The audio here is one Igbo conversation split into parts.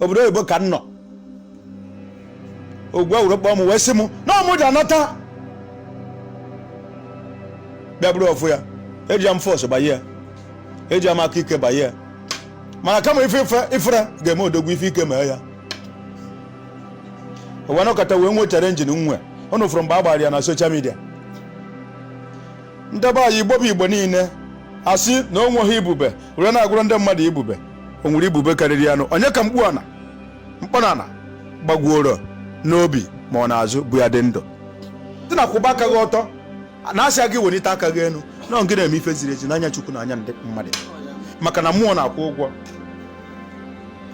obodo oyibo ka nnọ ogwe wuru kpọọ m wee sị m na ọmụ ji anata bịa bụrụ ọfụ ya eji am fọs banye ya eji am aka ike banye ya mana kama ifere ga-eme odogwu ife ike mee ya ụwa nọkọta wee nwechara injin nwe ọnụ fụrụ mgbe a gbara ya na soshal midia ndebe anyị igbo bụ igbo niile asị na o nweghị ibube were na-agwụrụ ndị mmadụ ibube o nwere ibube karịrị ya nụ onye ka mkpọnana gbagwuoro n'obi ma ọ na-azụ bụ ya dị ndụ dị na kwụba aka gị ọtọ na-asị gị welite aka gị elu na gị na-eme ife ziri ezi n'anya Chukwu na anya ndị mmadụ maka na mmụọ na-akwụ ụgwọ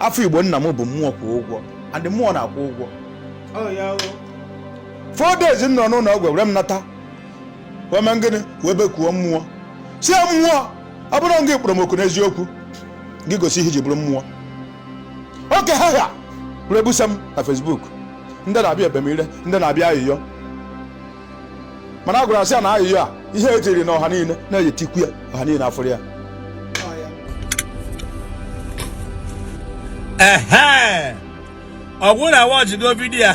afọ igbo nna m bụ mmụọ kwụ ụgwọ adị mmụọ na-akwụ ụgwọ 4 days m nọ n'ụlọ ọgwụ were m nata wee gịnị wee bekuo mmụọ si mmụọ ọ bụrụ gị kpọrọ m oku n'eziokwu gị gosi ihe iji bụrụ mmụọ oke ha were busa m na Facebook ndị na-abịa ebemire ndị na-abịa ayịyọ mana a gwara asị ya na ayịyọ a ihe etiri na ọha niile na-eji tikwu ya ọha niile afụrụ ya ọ bụrụ na watch go video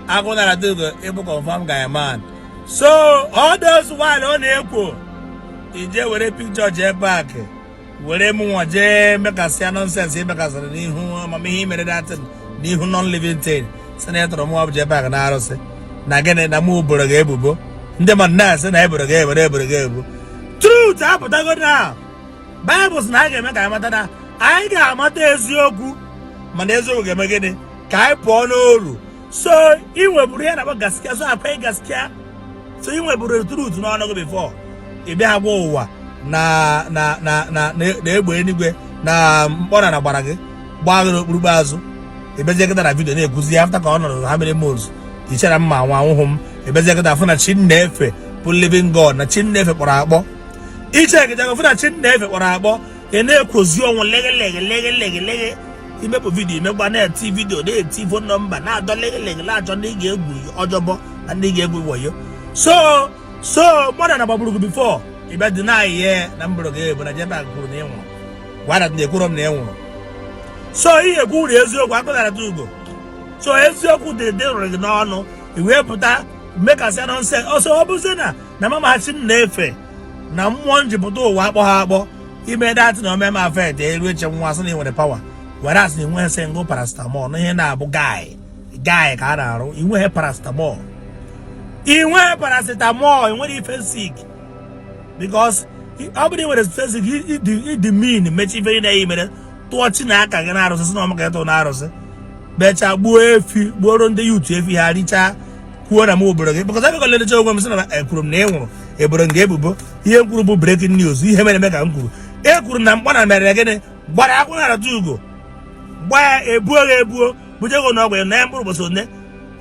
agụ nara dogo ịbụ confirm guy man so all those while ọ na-ekwo ije were picture jee back were mụnwa jee mekasịa nonsense emekasịrị n'ihu amamihe imere datin n'ihu non-living thing senetọrọ mụwa jee back na arụsị na gịnị na mụ boro gị ebubo ndị mmadụ na-asị na eboro gị ebubo truth apụtago na Bible sị na anyị ga-eme ka anyị mata na anyị ga-amata eziokwu mana eziokwu ga-eme gịnị ka anyị pụọ n'oru so ị nweburu ihe na-akpọ gaskiya so akwa gaskiya so ị nweburu truth n'ọnụ gị before ị bịa gwa ụwa na egbe eluigwe na mkpọna na gbara gị gbaa gị n'okpurukpu azụ ebezie kịta na vidio na-ekwuzi ya afta ka ọ nọrọ ha mere moz ichara mma nwa anwụhụ m ebezie kịta fụ na chi na-efe bụ living God na chi na-efe kpọrọ akpọ iche kịta fụ na chi na-efe kpọrọ akpọ ị na-ekwozi ọnwụ lege imepụ vidio imegba na-eti vidio na-eti fon nọmba na-adọ lege na-achọ ndị ga-egwu ọjọbọ na ndị ga-egwu wayo so mmadụ na gbagburu gị bifo ịbịa dị na-ahịa na mbụrụ gị ebo na jebe kwuru na ị nwụrụ gwada na-ekwuru m na ị nwụrụ so ihe kwuru eziokwu akụnara ugo so eziokwu dịrị gị n'ọnụ iwee pụta mekasịa nọnse ọsọ ọ bụzi na mamachi na-efe na mmụọ njipụta ụwa akpọ ha akpọ ime datị na omeme afet eru eche nwa asị na ị nwere pawa were asị na inweghị sengụ paracetamol na ihe na-abụ gai ka a na-arụ inweghị paracetamol inwere ife sik because ọ bụrụ nwere ife sik ịdị min mechi ife na-eyi mere tụọ chi na aka gị na-arụsị si na ọmaka ịtụ na-arụsị bechaa gbuo efi gbuoro ndị yutu efi ha richaa kwuo na m obodo gị because abịa lecha onwe m sị na ekwuru m na ị nwụrụ eboro m ga-ebubo ihe m kwuru bụ breaking news ihe mere eme ka m kwuru ekwuru na mkpọna mere gịnị gbara akwụ na-arata ugo gba ya ebuo bujego n'ọgwụ ya na mkpụrụ ụbọchị one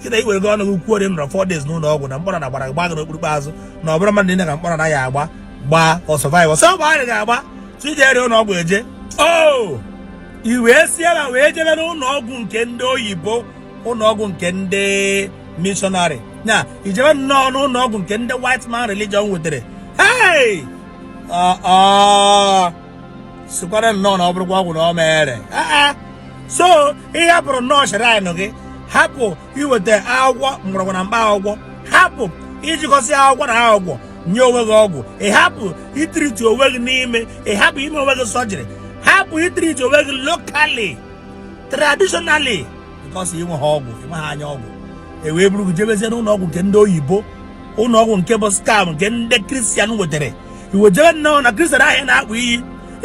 kịta iwere gị ọnụ gị kwuo dị nọrọ 4 days n'ụlọ ọgwụ na mkpọna na gbara gba gị n'okpurukpu azụ na ọ bụrụ mmadụ niile ka mkpọna na ya agba gbaa ọ survive ọsọ gba anyị ga-agba so ije ere ụlọ ọgwụ eje i wee sie na wee jebe n'ụlọ ọgwụ nke ndị oyibo ụlọ ọgwụ nke ndị missionary na ijebe nnọọ n'ụlọ ọgwụ nke ndị white man religion wetere sikwara nnọọ na ọ bụrụkwa ọgwụ na ọ mere so ihe hapụrụ nnọọ shrine gị hapụ iweta akwụkwọ mgbọrọgwụ na mkpa akwụkwọ hapụ ijikọsị akwụkwọ na akwụkwọ nye onwe gị ọgwụ ị hapụ itriti onwe gị n'ime ị hapụ ime onwe gị sọjiri hapụ itriti onwe gị locally traditionally because inwe ha ọgwụ inwe ha anya ọgwụ ewee bụrụ gị jebezie n'ụlọ ọgwụ nke ndị oyibo ụlọ ọgwụ nke bụ scam nke ndị kristian wetere iwe jebe nnọọ na kristian ahịa na-akpụ iyi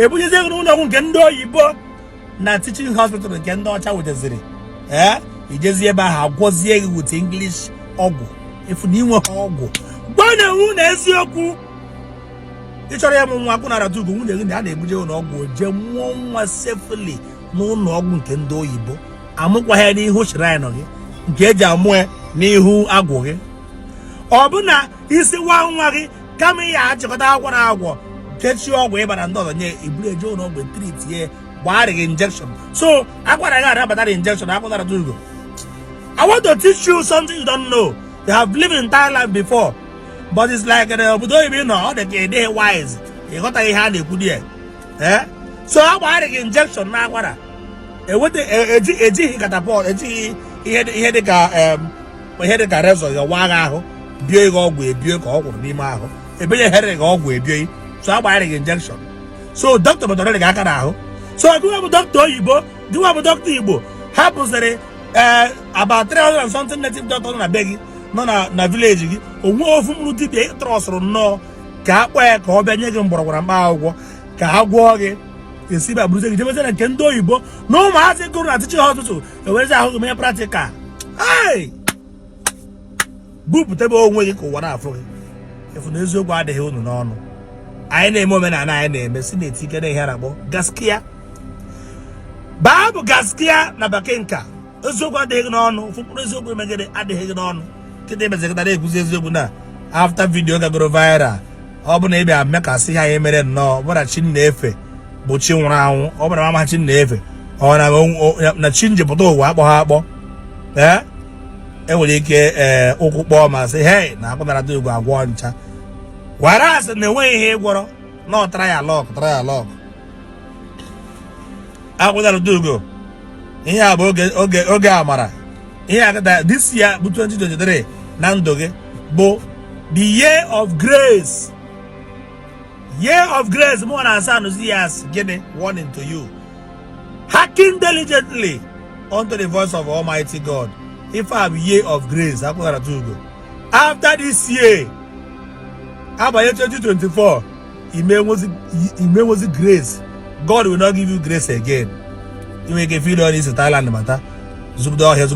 ebunyezie gị n'ụlọ ọgwụ nke ndị oyibo na teaching hospital nke ndị ọcha wetaziri ijezie ebe ahụ agwọzie gị wit English ọgwụ efu na inwe ha ọgwụ gbana ewu na eziokwu ị chọrọ ya mụ nwa akwụ na-arata ugo nwunye gị na a na-ebuje ụlọ ọgwụ jee mụọ nwa sefuli n'ụlọ ọgwụ nke ndị oyibo amụkwa ya n'ihu shrine gị nke eji amụ ya n'ihu agwụ gị ọ bụ na isi nwa gị kama ị ya achịkọta akwụkwọ na agwọ kechie ọgwụ ịbara ndị ọzọ nye iburu eje ụlọ ọgwụ triti ya gbara gị injection so akwara gị anabatara injection akwụnara ugo. I want to teach you something you don't know. You have lived in Thailand before, but it's like obodo oyibo nọ ọ dị ka ede wise ịghọtaghị ihe a na-ekwu dị so agbara gị injection na akwara ejighị katapọt, ejighị ihe dịka rezọ ya waa gị ahụ bie gị ọgwụ ebie ka ọ gwụrụ n'ime ahụ ebenye here gị ọgwụ ebie so agbanyere gị injection so dọkịta metọrọ gị aka n'ahụ so gịnwa bụ dọkịta oyibo gịnwa bụ dọkịta igbo hapụziri about 300 and something native doctor nọ na be gị nọ na village gị onwe ofu mkpụrụ dibịa ịtrọsụrụ nnọọ ka akpọ ya ka ọ bịa nye gị mgbọrọgwụ mkpa akwụkwọ ka ha gwọọ gị esi ba bụrụzie gị jebeze na nke ndị oyibo na ụmụazị gụrụ na tichi ha ọtụtụ ewerezi ahụ gị mee practical bupụtebe onwe gị ka ụwa na-afụ gị efu na eziokwu adịghị unu n'ọnụ anyị na-eme omenala anyị na-eme si na-eti ike na ihe na-akpọ gaskiya baa bụ gaskiya na bekee nka eziokwu adịghị gị n'ọnụ ofu mkpụrụ eziokwu emegide adịghị gị n'ọnụ kịta emezikọta na-ekwuzi eziokwu na after video gagoro viral ọ bụ na ị bịa mmekasị ha ya mere nnọọ ọ bụ na chi na-efe bụ chi nwụrụ anwụ ọ bụ na mama chi na-efe ọ na chi njepụta ụwa akpọ ha akpọ enwere ike ụkwụ kpọọ ma sị hei na akpụnara dị ugwu agwọ ncha gwara asị na enweghị ihe ịgwọrọ na ọtara ya lọk akpụnara dị ugwu ihe a bụ oge amara ihe akata this year bụ 2023 na ndụ gị bụ the year of grace. Year of grace, more than Sanusi has given warning to you. Hearken diligently unto the voice of Almighty God. If I have year of grace, after this year, about 2024, it was grace. God will not give you grace again. You make a feel on this Thailand matter. Zubda here,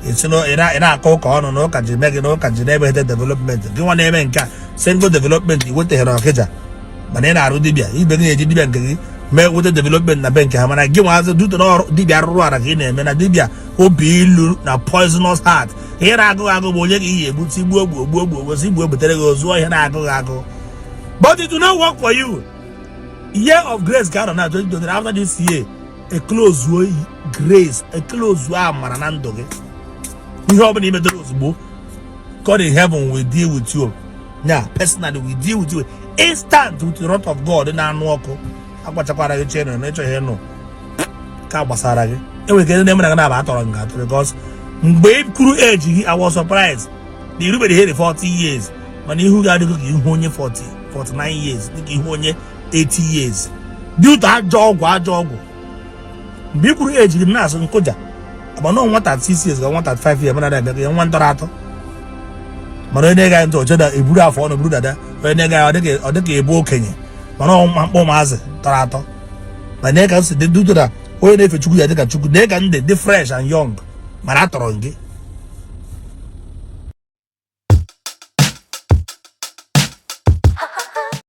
it's no in a coke on no can you make no can you never hit development. You want to make single development you want to hear Okija. But then I would be met with the development na bank. When I give us do to know Dibia Ruara again, and a Dibia who be na poisonous heart. Here I go, but it do not work for you. Year of grace, God, on after this year, a close way grace, a close way, Maranandoge. We hope in the God in heaven will deal with you. Now, personally, we deal with you instant with the wrath of God in our walk. Aquachapara channel, nature here no. Kabasaragi. And we get them because babe crew age, I was surprised. The everybody here 40 years. When you got to give 40, 49 years, you 80 years. Due to that jog. Big crew age in Nas and Koja. But no one at 6 years, I want at 5 years, one Torato. Maronega into Joda, a Buddha for a Buddha, when they got a book Kenya. Manon Mamaz, Torato. My neck, they do to that. When if you take a chuku, they can be fresh and young. Maratorongi.